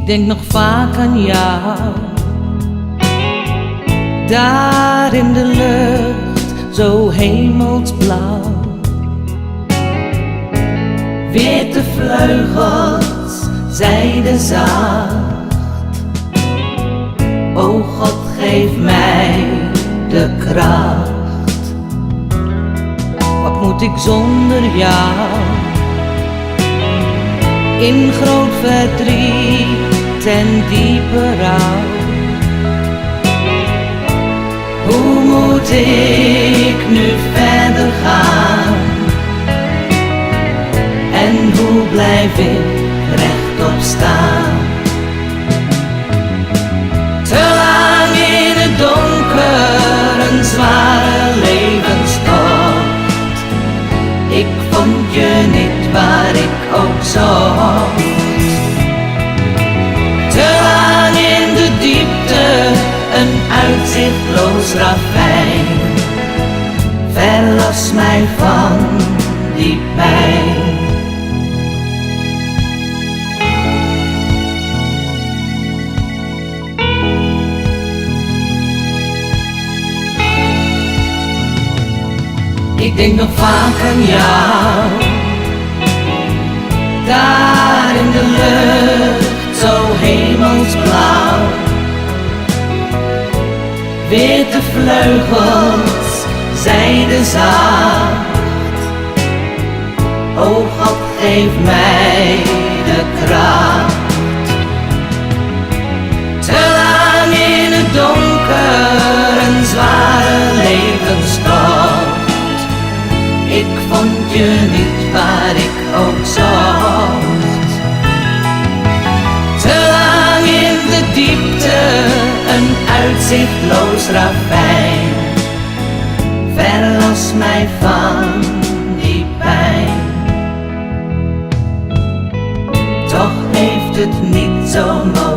Ik denk nog vaak aan jou, daar in de lucht, zo hemelsblauw. Witte vleugels, zijde zacht. O God, geef mij de kracht. Wat moet ik zonder jou? In groot verdriet en diepe rouw. Hoe moet ik nu verder gaan? En hoe blijf ik rechtop staan? Te lang in het donker, een zware levenstocht. Ik vond je niet waar ik ook zocht. Te lang in de diepte, een uitzichtloos ravijn. Verlos mij van die pijn. Ik denk nog vaak aan jou, daar in de lucht, zo hemelsblauw. Witte vleugels, zijde zacht. O God, geef mij de kracht. Te lang in het donker, een zware levenstocht. Ik vond je niet waar ik ook zocht. Te lang in de diepte, een uitzichtloos ravijn. Verlos mij van die pijn. Toch heeft het niet zo mooi